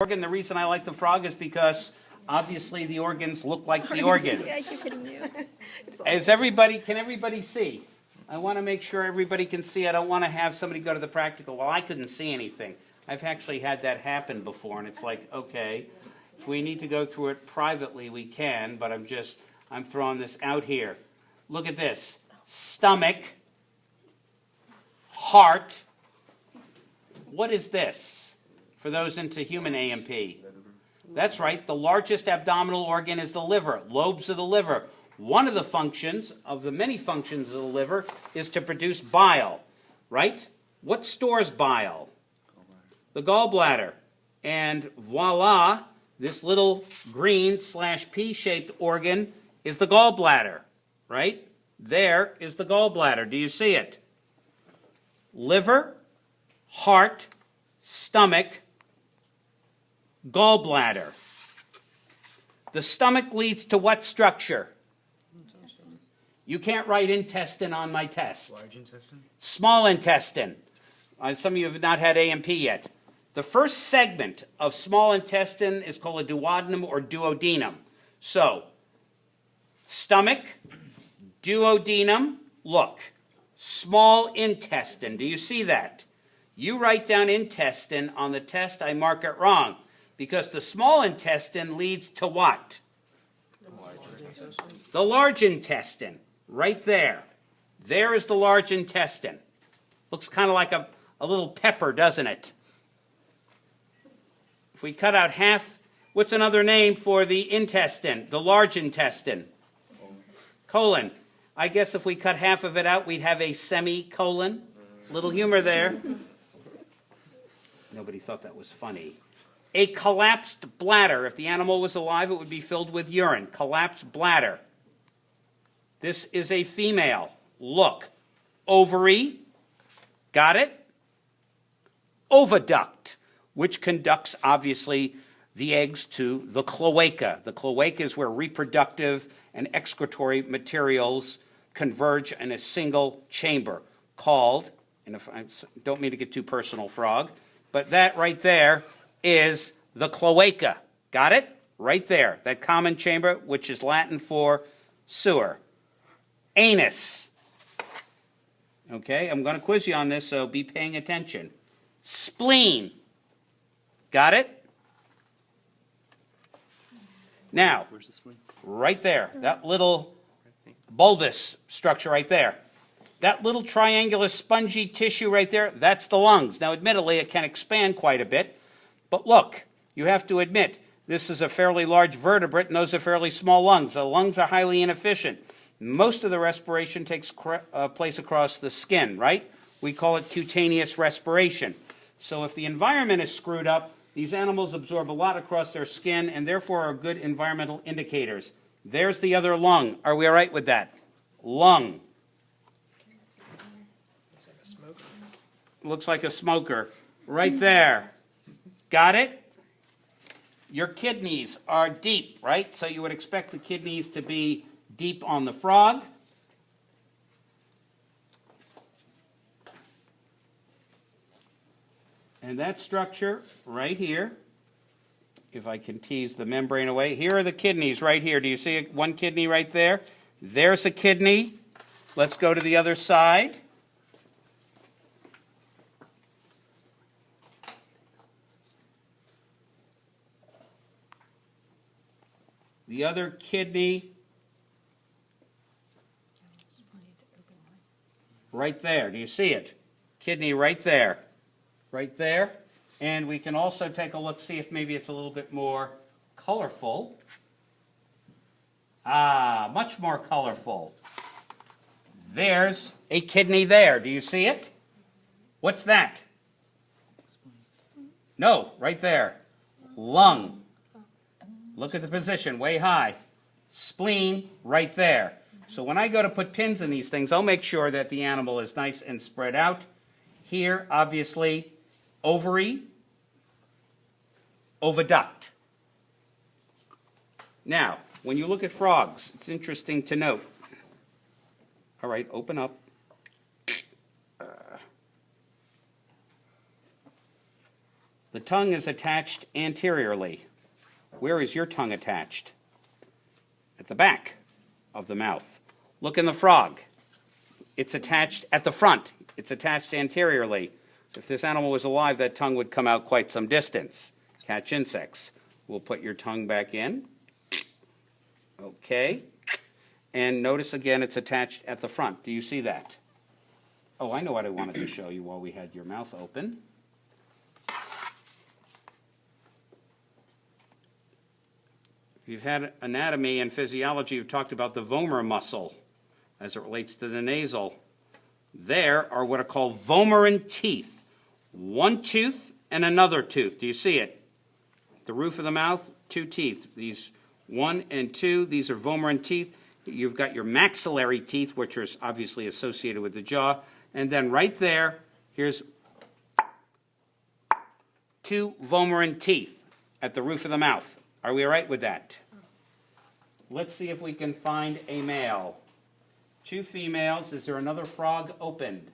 organ. The reason I like the frog is because obviously the organs look like the organs. I keep hitting you. Can everybody see? I want to make sure everybody can see. I don't want to have somebody go to the practical. Well, I couldn't see anything. I've actually had that happen before, and it's like, okay, if we need to go through it privately, we can, but I'm throwing this out here. Look at this. Stomach, heart. What is this? For those into human A&P. That's right. The largest abdominal organ is the liver, lobes of the liver. One of the functions, of the many functions of the liver, is to produce bile, right? What stores bile? The gallbladder. And voila, this little green/pea-shaped organ is the gallbladder, right? There is the gallbladder. Do you see it? Liver, heart, stomach, gallbladder. The stomach leads to what structure? You can't write intestine on my test. Large intestine? Small intestine. Some of you have not had A&P yet. The first segment of small intestine is called a duodenum or duodenum. So, stomach, duodenum, look. Small intestine. Do you see that? You write down intestine on the test, I mark it wrong. Because the small intestine leads to what? The large intestine. Right there. There is the large intestine. Looks kind of like a little pepper, doesn't it? If we cut out half, what's another name for the intestine, the large intestine? Colon. I guess if we cut half of it out, we'd have a semicolon. Little humor there. Nobody thought that was funny. A collapsed bladder. If the animal was alive, it would be filled with urine. Collapsed bladder. This is a female. Look. Ovary. Got it? Oviduct, which conducts, obviously, the eggs to the cloaca. The cloaca is where reproductive and excretory materials converge in a single chamber called, and if I don't mean to get too personal, Frog, but that right there is the cloaca. Got it? Right there. That common chamber, which is Latin for sewer. Anus. Okay, I'm going to quiz you on this, so be paying attention. Spleen. Got it? Now, Where's the spleen? right there, that little bulbous structure right there. That little triangular spongy tissue right there, that's the lungs. Now, admittedly, it can expand quite a bit, but look, you have to admit, this is a fairly large vertebrate, and those are fairly small lungs. The lungs are highly inefficient. Most of the respiration takes place across the skin, right? We call it cutaneous respiration. So if the environment is screwed up, these animals absorb a lot across their skin and therefore are good environmental indicators. There's the other lung. Are we all right with that? Lung. Looks like a smoker. Right there. Got it? Your kidneys are deep, right? So you would expect the kidneys to be deep on the frog. And that structure right here, if I can tease the membrane away, here are the kidneys right here. Do you see one kidney right there? There's a kidney. Let's go to the other side. The other kidney right there. Do you see it? Kidney right there. Right there. And we can also take a look, see if maybe it's a little bit more colorful. Ah, much more colorful. There's a kidney there. Do you see it? What's that? No, right there. Lung. Look at the position, way high. Spleen, right there. So when I go to put pins in these things, I'll make sure that the animal is nice and spread out. Here, obviously, ovary, oviduct. Now, when you look at frogs, it's interesting to note. All right, open up. The tongue is attached anteriorly. Where is your tongue attached? At the back of the mouth. Look in the frog. It's attached at the front. It's attached anteriorly. If this animal was alive, that tongue would come out quite some distance. Catch insects. We'll put your tongue back in. Okay. And notice again it's attached at the front. Do you see that? Oh, I know what I wanted to show you while we had your mouth open. If you've had anatomy and physiology, you've talked about the vomer muscle as it relates to the nasal. There are what are called vomerine teeth. One tooth and another tooth. Do you see it? The roof of the mouth, two teeth. These 1 and 2, these are vomerine teeth. You've got your maxillary teeth, which are obviously associated with the jaw. And then right there, here's 2 vomerine teeth at the roof of the mouth. Are we all right with that? Let's see if we can find a male. 2 females. Is there another frog opened?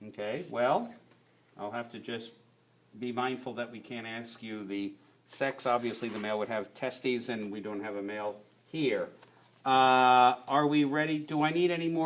Okay, well, I'll have to just be mindful that we can't ask you the sex. Obviously, the male would have testes, and we don't have a male here. Are we ready? Do I need any more?